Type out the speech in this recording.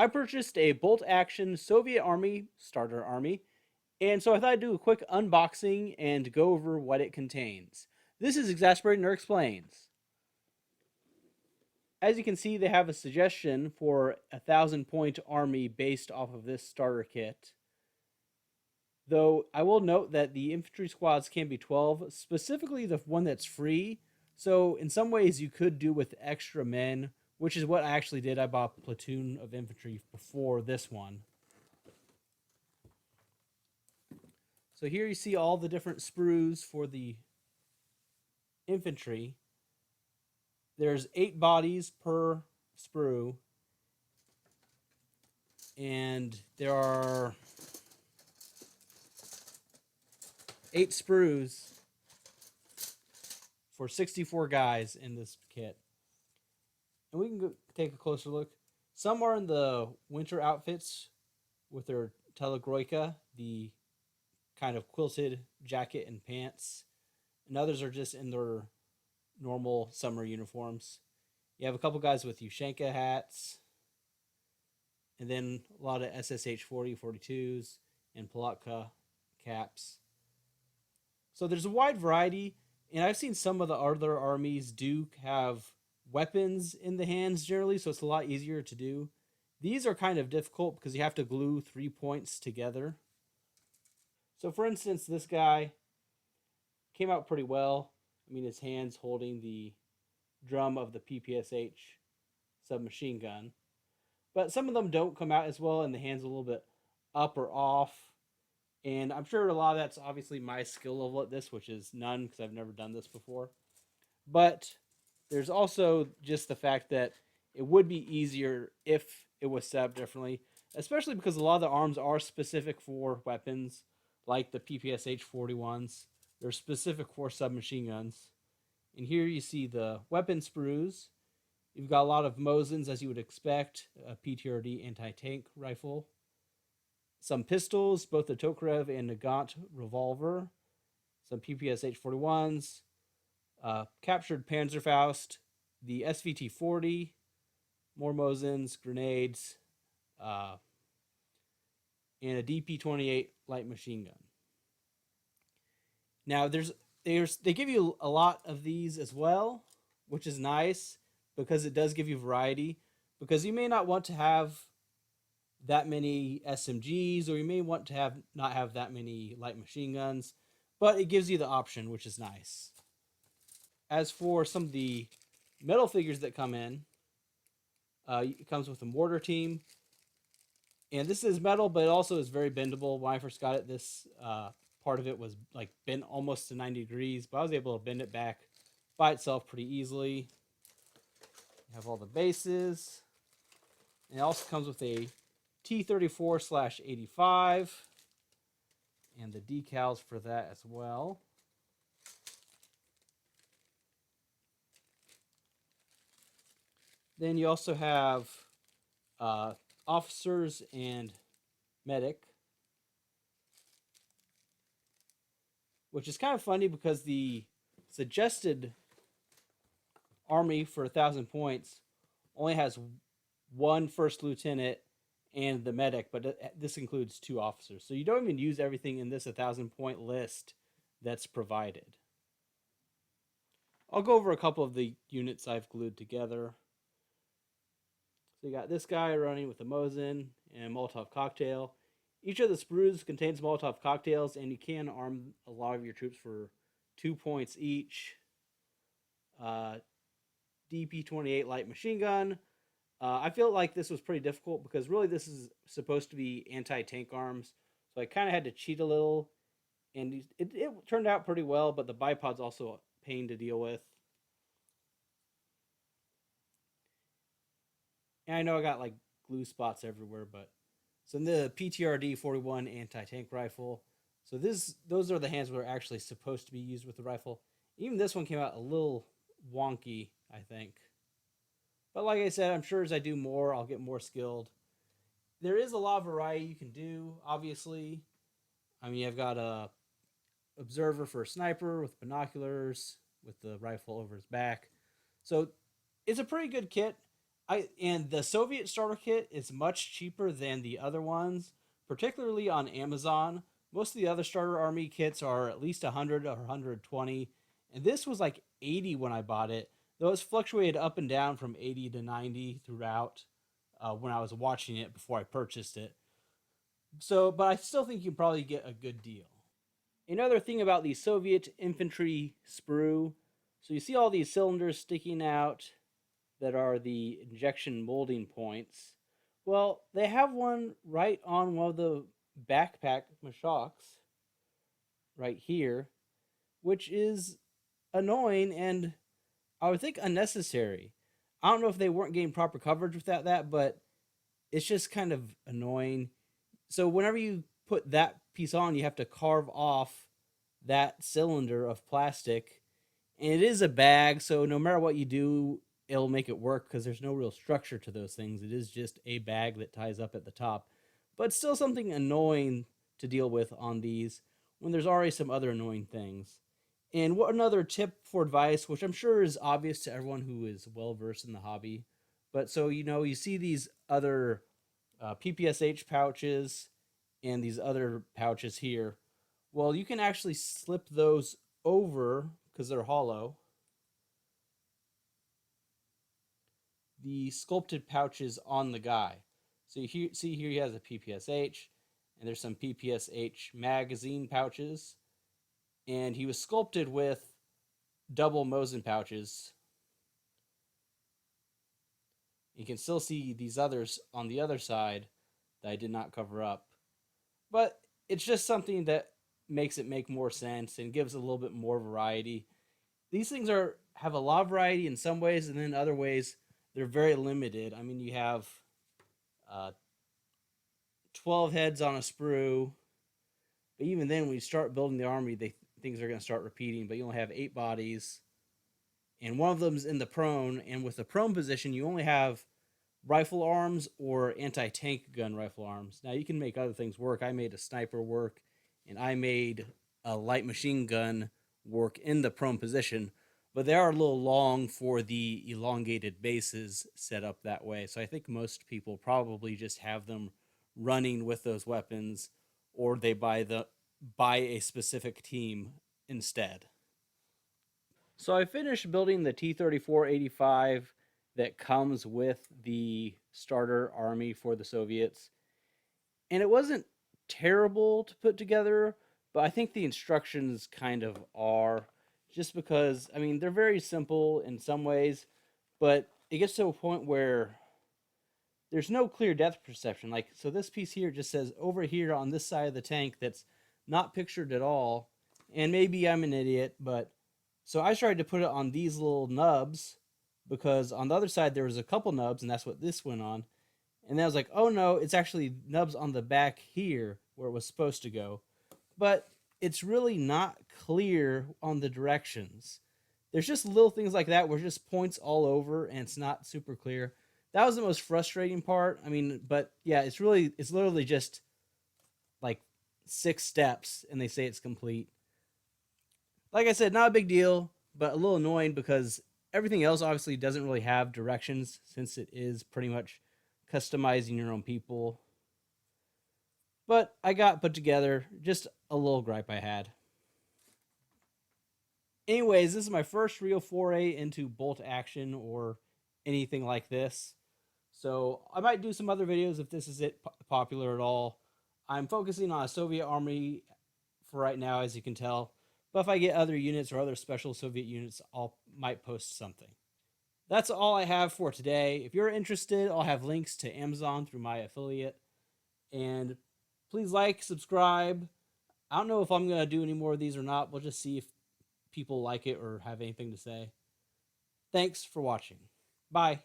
I purchased a bolt action Soviet Army starter army, and so I thought I'd do a quick unboxing and go over what it contains. This is Exasperated Nerd Explains. As you can see, they have a suggestion for a 1,000 point army based off of this starter kit. Though I will note that the infantry squads can be 12, specifically the one that's free. So in some ways, you could do with extra men, which is what I actually did. I bought a platoon of infantry before this one. So here you see all the different sprues for the infantry. There's 8 bodies per sprue, and there are 8 sprues for 64 guys in this kit. And we can go take a closer look. Some are in the winter outfits with their telegroika, the kind of quilted jacket and pants, and others are just in their normal summer uniforms. You have a couple guys with Ushanka hats, and then a lot of SSH 40, 42s, and Palatka caps. So there's a wide variety, and I've seen some of the other armies do have weapons in the hands generally, so it's a lot easier to do. These are kind of difficult because you have to glue 3 points together. So for instance, this guy came out pretty well. I mean, his hand's holding the drum of the PPSH submachine gun. But some of them don't come out as well, and the hand's a little bit up or off. And I'm sure a lot of that's obviously my skill level at this, which is none because I've never done this before. But there's also just the fact that it would be easier if it was set up differently, especially because a lot of the arms are specific for weapons, like the PPSH 41s. They're specific for submachine guns. And here you see the weapon sprues. You've got a lot of Mosins, as you would expect, a PTRD anti-tank rifle. Some pistols, both the Tokarev and Nagant revolver. Some PPSH 41s. Captured Panzerfaust. The SVT 40. More Mosins, grenades. And a DP 28 light machine gun. Now, they give you a lot of these as well, which is nice because it does give you variety. Because you may not want to have that many SMGs, or you may want to not have that many light machine guns, but it gives you the option, which is nice. As for some of the metal figures that come in, it comes with a mortar team, and this is metal, but it also is very bendable. When I first got it, this part of it was like bent almost to 90 degrees, but I was able to bend it back by itself pretty easily. You have all the bases, and it also comes with a T34/85 and the decals for that as well. Then you also have officers and medic, which is kind of funny because the suggested army for 1,000 points only has one first lieutenant and the medic, but this includes 2 officers. So you don't even use everything in this 1,000 point list that's provided. I'll go over a couple of the units I've glued together. So you got this guy running with a Mosin and a Molotov cocktail. Each of the sprues contains Molotov cocktails, and you can arm a lot of your troops for 2 points each. DP-28 light machine gun. I feel like this was pretty difficult because really this is supposed to be anti-tank arms, so I kind of had to cheat a little, and it turned out pretty well, but the bipod's also a pain to deal with. And I know I got like glue spots everywhere, but so the PTRD 41 anti-tank rifle. So those are the hands that are actually supposed to be used with the rifle. Even this one came out a little wonky, I think. But like I said, I'm sure as I do more, I'll get more skilled. There is a lot of variety you can do, obviously. I mean, I've got a observer for a sniper with binoculars, with the rifle over his back. So it's a pretty good kit. And the Soviet starter kit is much cheaper than the other ones, particularly on Amazon. Most of the other starter army kits are at least 100 or 120, and this was like 80 when I bought it. Though it's fluctuated up and down from 80 to 90 throughout when I was watching it before I purchased it. So, but I still think you probably get a good deal. Another thing about the Soviet infantry sprue, so you see all these cylinders sticking out that are the injection molding points. Well, they have one right on one of the backpack mashocks right here, which is annoying and I would think unnecessary. I don't know if they weren't getting proper coverage without that, but it's just kind of annoying. So whenever you put that piece on, you have to carve off that cylinder of plastic. And it is a bag, so no matter what you do, it'll make it work because there's no real structure to those things. It is just a bag that ties up at the top. But still something annoying to deal with on these when there's already some other annoying things. And what another tip for advice, which I'm sure is obvious to everyone who is well versed in the hobby, but so you see these other PPSH pouches and these other pouches here. Well, you can actually slip those over because they're hollow. The sculpted pouches on the guy. So see here he has a PPSH, and there's some PPSH magazine pouches, and he was sculpted with double Mosin pouches. You can still see these others on the other side that I did not cover up. But it's just something that makes it make more sense and gives a little bit more variety. These things have a lot of variety in some ways, and then in other ways they're very limited. I mean, you have uh, 12 heads on a sprue, but even then, when you start building the army, things are going to start repeating. But you only have 8 bodies, and one of them's in the prone. And with the prone position, you only have rifle arms or anti-tank gun rifle arms. Now you can make other things work. I made a sniper work, and I made a light machine gun work in the prone position, but they are a little long for the elongated bases set up that way. So I think most people probably just have them running with those weapons, or they buy a specific team instead. So I finished building the T-34-85 that comes with the starter army for the Soviets. And it wasn't terrible to put together, but I think the instructions kind of are just because, I mean, they're very simple in some ways, but it gets to a point where there's no clear depth perception. Like, so this piece here just says over here on this side of the tank that's not pictured at all. And maybe I'm an idiot, but so I tried to put it on these little nubs because on the other side there was a couple nubs, and that's what this went on. And then I was like, oh no, it's actually nubs on the back here where it was supposed to go. But it's really not clear on the directions. There's just little things like that where it just points all over and it's not super clear. That was the most frustrating part. I mean, but yeah, it's literally just like 6 steps and they say it's complete. Like I said, not a big deal, but a little annoying because everything else obviously doesn't really have directions since it is pretty much customizing your own people. But I got put together, just a little gripe I had. Anyways, this is my first real foray into bolt action or anything like this. So I might do some other videos if this is popular at all. I'm focusing on a Soviet army for right now, as you can tell. But if I get other units or other special Soviet units, might post something. That's all I have for today. If you're interested, I'll have links to Amazon through my affiliate. And please like, subscribe. I don't know if I'm going to do any more of these or not. We'll just see if people like it or have anything to say. Thanks for watching. Bye.